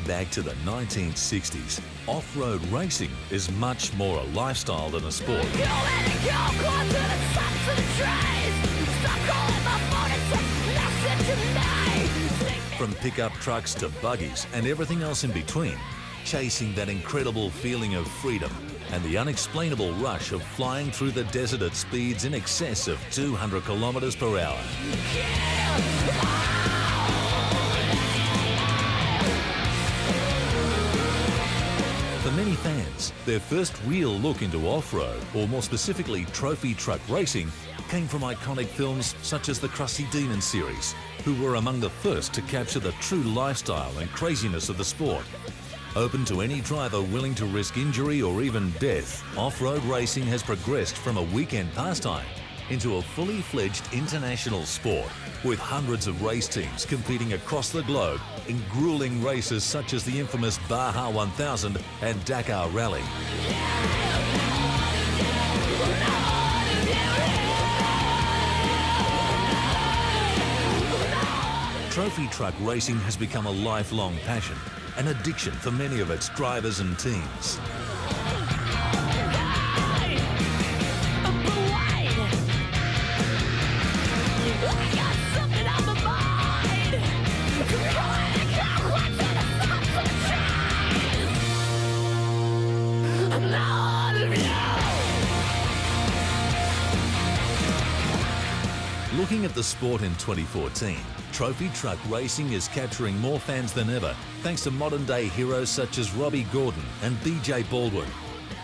back to the 1960s, off-road racing is much more a lifestyle than a sport. From pickup trucks to buggies and everything else in between, chasing that incredible feeling of freedom and the unexplainable rush of flying through the desert at speeds in excess of 200 kilometers per hour. For many fans, their first real look into off-road, or more specifically trophy truck racing, came from iconic films such as the CRUSTY series, who were among the first to capture the true lifestyle and craziness of the sport. Open to any driver willing to risk injury or even death, off-road racing has progressed from a weekend pastime into a fully fledged international sport, with hundreds of race teams competing across the globe in grueling races such as the infamous Baja 1000 and Dakar Rally. Trophy truck racing has become a lifelong passion, an addiction for many of its drivers and teams. Looking at the sport in 2014, trophy truck racing is capturing more fans than ever thanks to modern-day heroes such as Robbie Gordon and BJ Baldwin.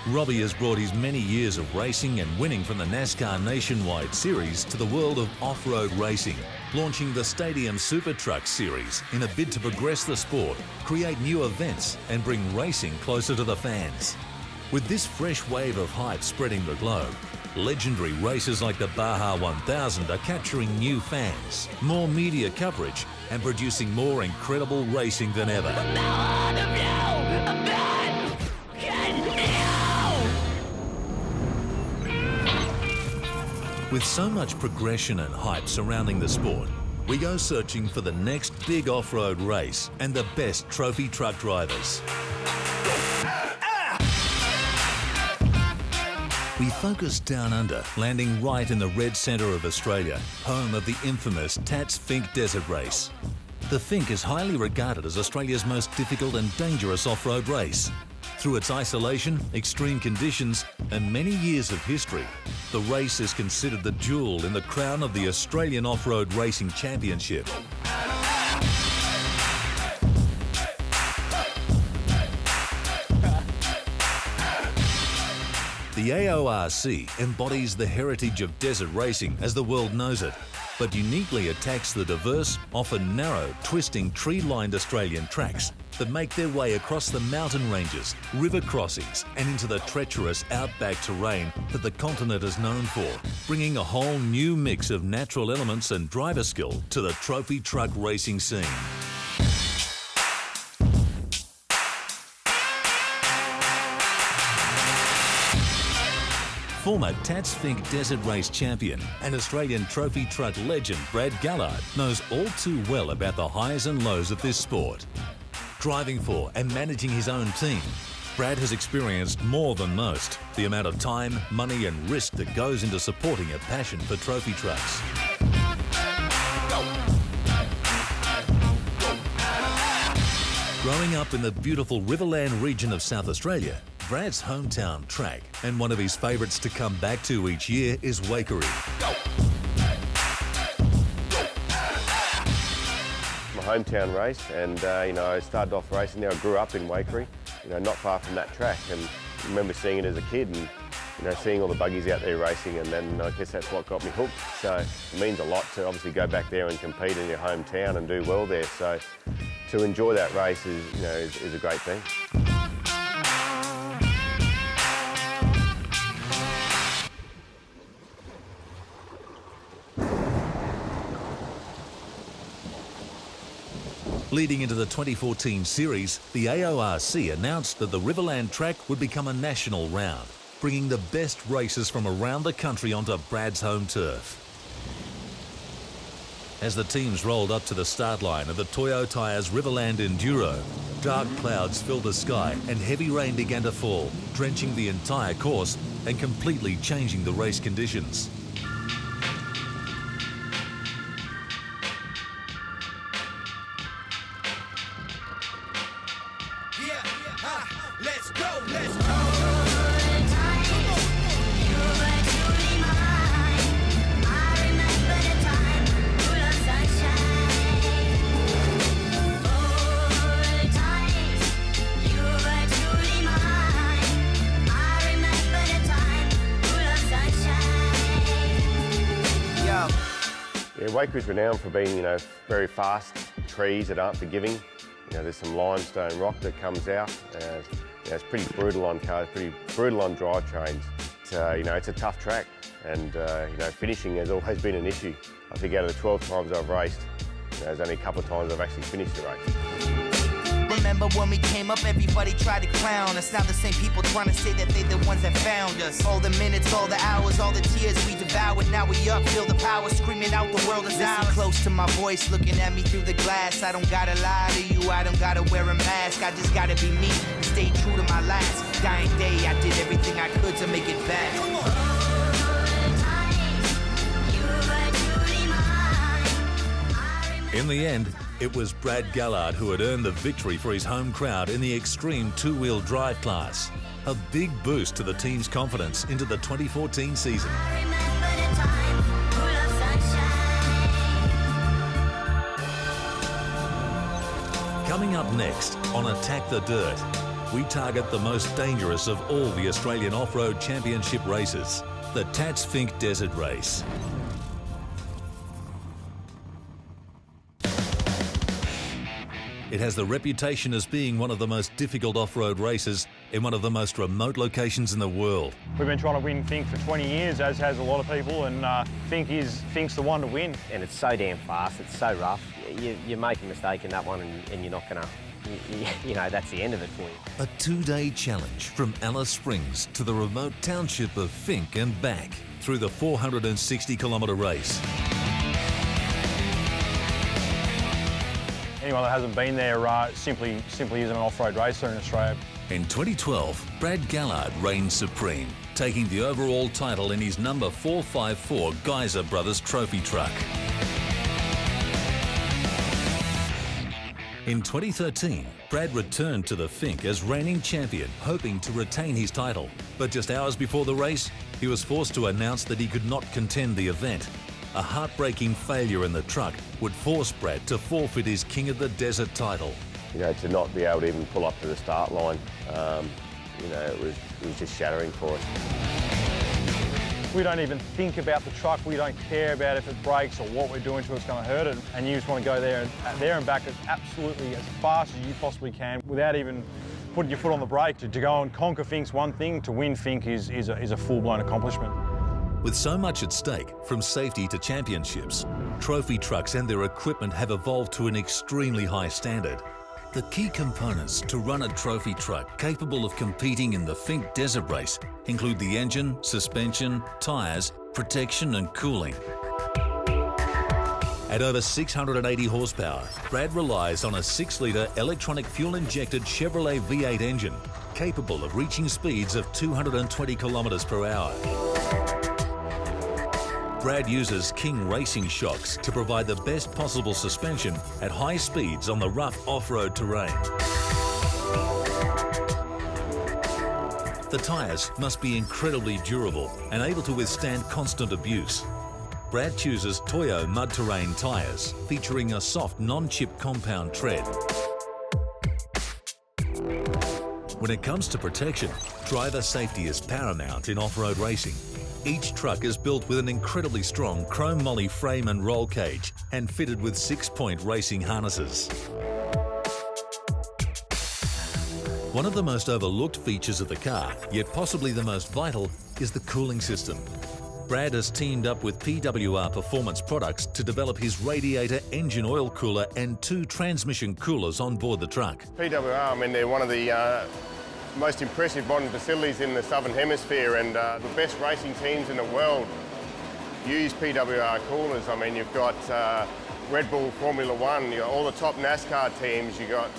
Robbie has brought his many years of racing and winning from the NASCAR Nationwide Series to the world of off-road racing, launching the Stadium Super Truck Series in a bid to progress the sport, create new events and bring racing closer to the fans. With this fresh wave of hype spreading the globe, legendary races like the Baja 1000 are capturing new fans, more media coverage, and producing more incredible racing than ever. With so much progression and hype surrounding the sport, we go searching for the next big off-road race and the best trophy truck drivers. We focus down under, landing right in the red centre of Australia, home of the infamous Finke Desert Race. The Finke is highly regarded as Australia's most difficult and dangerous off-road race. Through its isolation, extreme conditions and many years of history, the race is considered the jewel in the crown of the Australian Off-Road Racing Championship. The AORC embodies the heritage of desert racing as the world knows it, but uniquely attacks the diverse, often narrow, twisting, tree-lined Australian tracks that make their way across the mountain ranges, river crossings and into the treacherous outback terrain that the continent is known for, bringing a whole new mix of natural elements and driver skill to the trophy truck racing scene. Former Finke Desert Race champion and Australian trophy truck legend Brad Gallard knows all too well about the highs and lows of this sport. Driving for and managing his own team, Brad has experienced more than most the amount of time, money and risk that goes into supporting a passion for trophy trucks. Growing up in the beautiful Riverland region of South Australia, Brad's hometown track and one of his favourites to come back to each year is Waikerie. My hometown race, and I started off racing there. I grew up in Waikerie, not far from that track, and I remember seeing it as a kid and seeing all the buggies out there racing, and then I guess that's what got me hooked. So it means a lot to obviously go back there and compete in your hometown and do well there. So to enjoy that race is a great thing. Leading into the 2014 series, the AORC announced that the Riverland track would become a national round, bringing the best racers from around the country onto Brad's home turf. As the teams rolled up to the start line of the Toyo tyres Riverland Enduro, dark clouds filled the sky and heavy rain began to fall, drenching the entire course and completely changing the race conditions. Let's go, let's go. Yeah, Wakery's renowned for being, very fast trees that aren't forgiving. There's some limestone rock that comes out. It's pretty brutal on cars, pretty brutal on drivetrains. It's a tough track, and finishing has always been an issue. I think out of the 12 times I've raced, there's only a couple of times I've actually finished the race. Remember when we came up, everybody tried to clown us. Now the same people trying to say that they the ones that found us. All the minutes, all the hours, all the tears we devoured. Now we up, feel the power, screaming out the world is ours. Close to my voice, looking at me through the glass. I don't gotta lie to you, I don't gotta wear a mask. I just gotta be me, stay true to my last dying day. I did everything I could to make it back. Come on. In the end, it was Brad Gallard who had earned the victory for his home crowd in the extreme two-wheel drive class. A big boost to the team's confidence into the 2014 season. Coming up next on Attack the Dirt, we target the most dangerous of all the Australian Off-Road Championship races, the Finke Desert Race. It has the reputation as being one of the most difficult off-road races in one of the most remote locations in the world. We've been trying to win Finke for 20 years, as has a lot of people, and Finke's the one to win. And it's so damn fast, it's so rough. You make a mistake in that one and you're not gonna, that's the end of it for you. A two-day challenge from Alice Springs to the remote township of Finke and back through the 460-kilometre race. Anyone that hasn't been there simply isn't an off-road racer in Australia. In 2012, Brad Gallard reigned supreme, taking the overall title in his number 454 Geyser Brothers trophy truck. In 2013, Brad returned to the Finke as reigning champion, hoping to retain his title. But just hours before the race, he was forced to announce that he could not contend the event. A heartbreaking failure in the truck would force Brad to forfeit his King of the Desert title. To not be able to even pull up to the start line, it was just shattering for us. We don't even think about the truck. We don't care about if it breaks or what we're doing to it's going to hurt it. And you just want to go there and back as absolutely as fast as you possibly can without even putting your foot on the brake. To go and conquer Finke's one thing, to win Finke is a full-blown accomplishment. With so much at stake, from safety to championships, trophy trucks and their equipment have evolved to an extremely high standard. The key components to run a trophy truck capable of competing in the Finke Desert Race include the engine, suspension, tyres, protection and cooling. At over 680 horsepower, Brad relies on a 6-litre electronic fuel-injected Chevrolet V8 engine capable of reaching speeds of 220 kilometres per hour. Brad uses King racing shocks to provide the best possible suspension at high speeds on the rough off-road terrain. The tyres must be incredibly durable and able to withstand constant abuse. Brad chooses Toyo mud terrain tyres featuring a soft non-chip compound tread. When it comes to protection, driver safety is paramount in off-road racing. Each truck is built with an incredibly strong chrome moly frame and roll cage and fitted with 6-point racing harnesses. One of the most overlooked features of the car, yet possibly the most vital, is the cooling system. Brad has teamed up with PWR Performance Products to develop his radiator, engine oil cooler and 2 transmission coolers on board the truck. PWR, they're one of the most impressive modern facilities in the Southern Hemisphere and the best racing teams in the world use PWR coolers. I mean, you've got Red Bull Formula One, you've got all the top NASCAR teams, you've got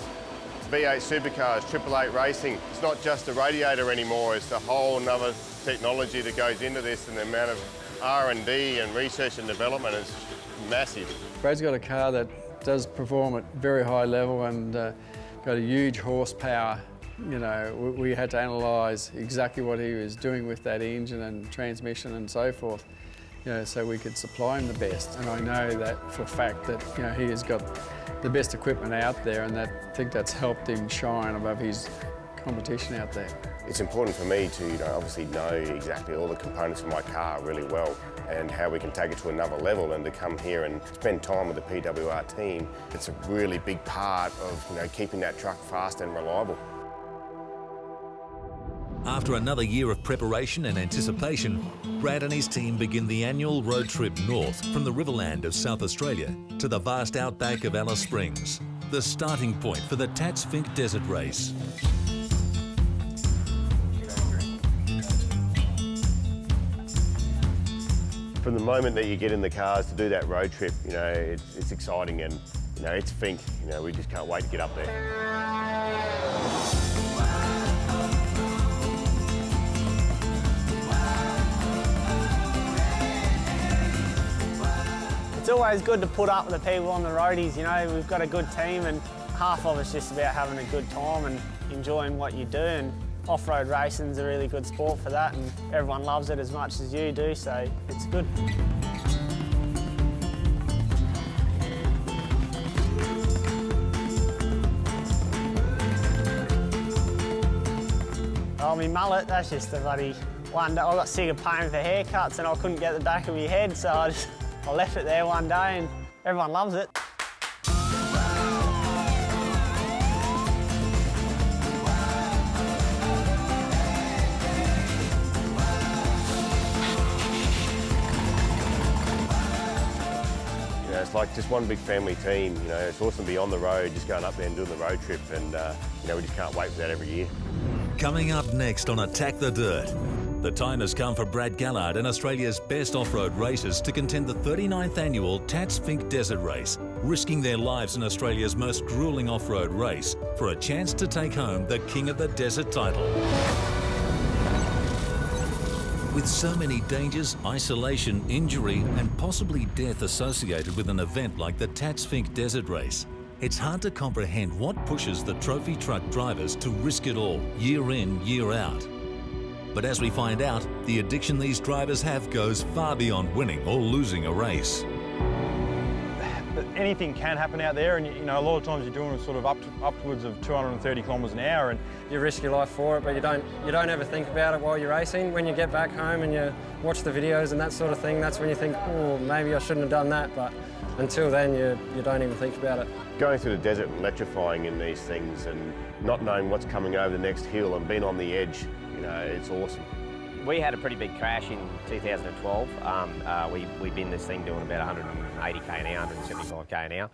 V8 supercars, 888 racing. It's not just a radiator anymore, it's a whole nother technology that goes into this, and the amount of R&D and research and development is massive. Brad's got a car that does perform at very high level and got a huge horsepower. You know, we had to analyse exactly what he was doing with that engine and transmission and so forth, you know, so we could supply him the best. And I know that for a fact that, you know, he has got the best equipment out there, and I think that's helped him shine above his competition out there. It's important for me to, you know, obviously know exactly all the components of my car really well and how we can take it to another level, and to come here and spend time with the PWR team. It's a really big part of, you know, keeping that truck fast and reliable. After another year of preparation and anticipation, Brad and his team begin the annual road trip north from the Riverland of South Australia to the vast outback of Alice Springs, the starting point for the Finke Desert Race. From the moment that you get in the cars to do that road trip, you know, it's exciting, and, you know, it's Finke. You know, we just can't wait to get up there. It's always good to put up with the people on the roadies, you know, we've got a good team, and half of it's just about having a good time and enjoying what you do, and off-road racing's a really good sport for that, and everyone loves it as much as you do, so it's good. Oh, my mullet, that's just a bloody one day. I got sick of paying for haircuts and I couldn't get the back of my head, so I left it there one day and everyone loves it. You know, it's like just one big family team. You know, it's awesome to be on the road, just going up there and doing the road trip, and you know, we just can't wait for that every year. Coming up next on Attack the Dirt, the time has come for Brad Gallard and Australia's best off-road racers to contend the 39th annual Finke Desert Race, risking their lives in Australia's most gruelling off-road race for a chance to take home the King of the Desert title. With so many dangers, isolation, injury and possibly death associated with an event like the Finke Desert Race, it's hard to comprehend what pushes the trophy truck drivers to risk it all, year in, year out. But as we find out, the addiction these drivers have goes far beyond winning or losing a race. Anything can happen out there, and you know, a lot of times you're doing sort of upwards of 230 kilometres an hour, and you risk your life for it, but you don't ever think about it while you're racing. When you get back home and you watch the videos and that sort of thing, that's when you think, oh, maybe I shouldn't have done that, but until then you don't even think about it. Going through the desert and electrifying in these things and not knowing what's coming over the next hill and being on the edge, you know, it's awesome. We had a pretty big crash in 2012. We binned this thing doing about 180k an hour, 175k an hour.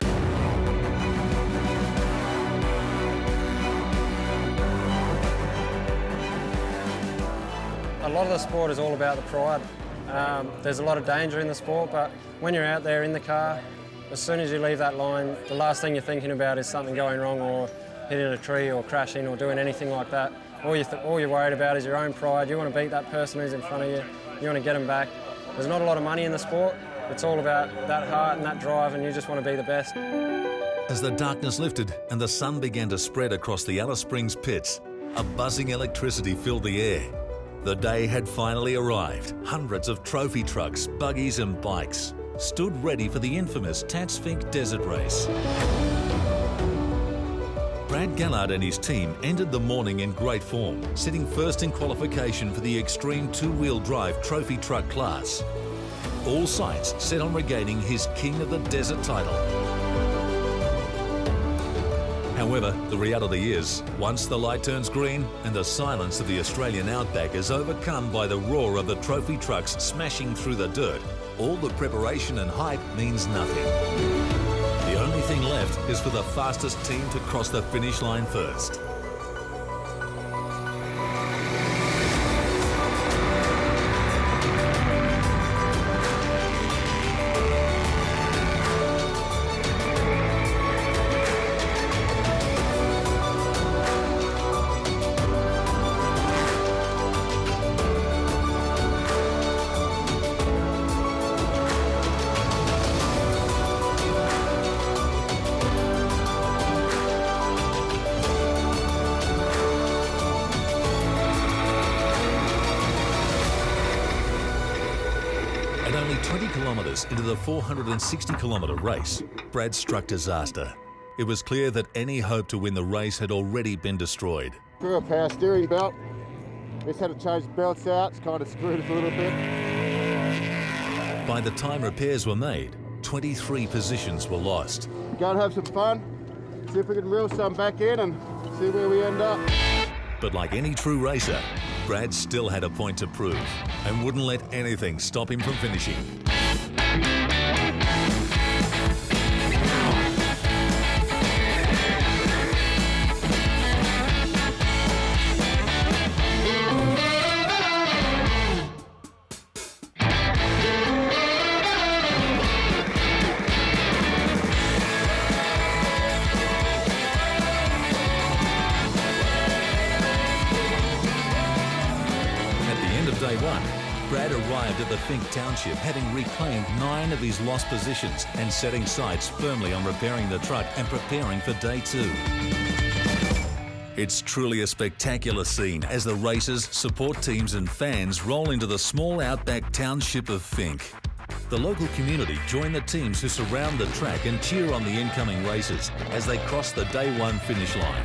A lot of the sport is all about the pride. There's a lot of danger in the sport, but when you're out there in the car, as soon as you leave that line, the last thing you're thinking about is something going wrong or hitting a tree or crashing or doing anything like that. All you're worried about is your own pride. You want to beat that person who's in front of you. You want to get them back. There's not a lot of money in the sport. It's all about that heart and that drive, and you just want to be the best. As the darkness lifted and the sun began to spread across the Alice Springs pits, a buzzing electricity filled the air. The day had finally arrived. Hundreds of trophy trucks, buggies and bikes stood ready for the infamous Finke Desert Race. Brad Gallard and his team ended the morning in great form, sitting first in qualification for the extreme two-wheel drive trophy truck class. All sights set on regaining his King of the Desert title. However, the reality is, once the light turns green and the silence of the Australian outback is overcome by the roar of the trophy trucks smashing through the dirt, all the preparation and hype means nothing. The only thing left is for the fastest team to cross the finish line first. only 20 kilometres into the 460-kilometre race, Brad struck disaster. It was clear that any hope to win the race had already been destroyed. Through a power steering belt. Just had to change the belts out, it's kind of screwed us a little bit. By the time repairs were made, 23 positions were lost. Go and have some fun, see if we can reel some back in and see where we end up. But like any true racer, Brad still had a point to prove and wouldn't let anything stop him from finishing. Day one, Brad arrived at the Finke township having reclaimed 9 of his lost positions and setting sights firmly on repairing the truck and preparing for day 2. It's truly a spectacular scene as the racers, support teams and fans roll into the small outback township of Finke. The local community join the teams who surround the track and cheer on the incoming racers as they cross the day 1 finish line.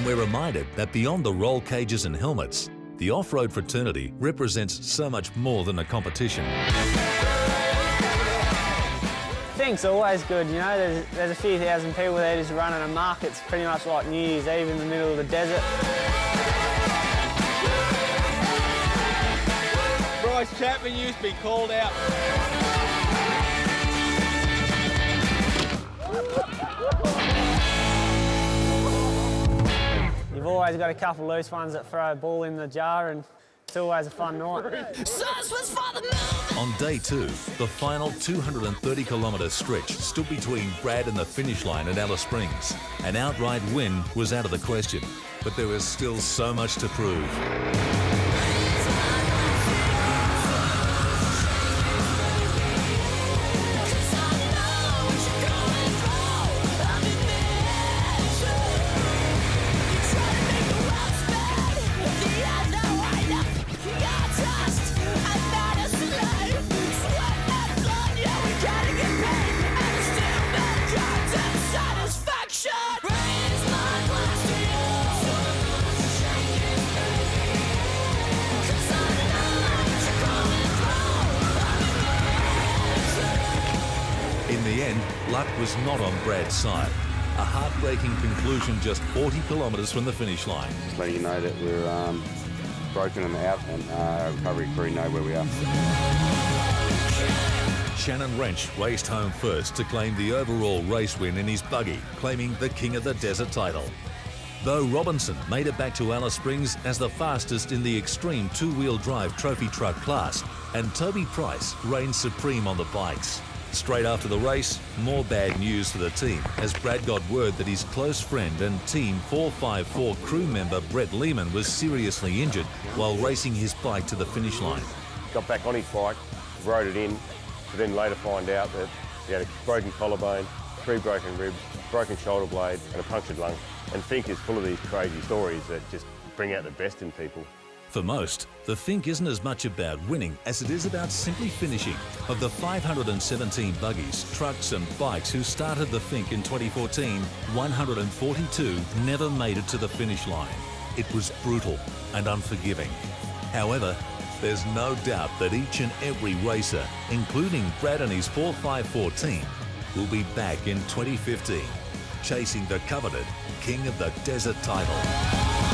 We're reminded that beyond the roll cages and helmets, the off-road fraternity represents so much more than a competition. Finke's always good, you know, there's a few thousand people there just running a market. It's pretty much like New Year's Eve in the middle of the desert. Bryce Chapman used to be called out. You've always got a couple loose ones that throw a ball in the jar, and it's always a fun night. On day 2, the final 230-kilometre stretch stood between Brad and the finish line at Alice Springs. An outright win was out of the question, but there was still so much to prove. In the end, luck was not on Brad's side. A heartbreaking conclusion just 40 kilometres from the finish line. Just letting you know that we're broken and out, and our recovery crew know where we are. Shannon Wrench raced home first to claim the overall race win in his buggy, claiming the King of the Desert title. Though Robinson made it back to Alice Springs as the fastest in the extreme 2-wheel drive trophy truck class, and Toby Price reigned supreme on the bikes. Straight after the race, more bad news for the team as Brad got word that his close friend and Team 454 crew member Brett Lehman was seriously injured while racing his bike to the finish line. Got back on his bike, rode it in, to then later find out that he had a broken collarbone, 3 broken ribs, broken shoulder blade and a punctured lung. And Finke is full of these crazy stories that just bring out the best in people. For most, the Finke isn't as much about winning as it is about simply finishing. Of the 517 buggies, trucks and bikes who started the Finke in 2014, 142 never made it to the finish line. It was brutal and unforgiving. However, there's no doubt that each and every racer, including Brad and his 454 team, will be back in 2015, chasing the coveted King of the Desert title.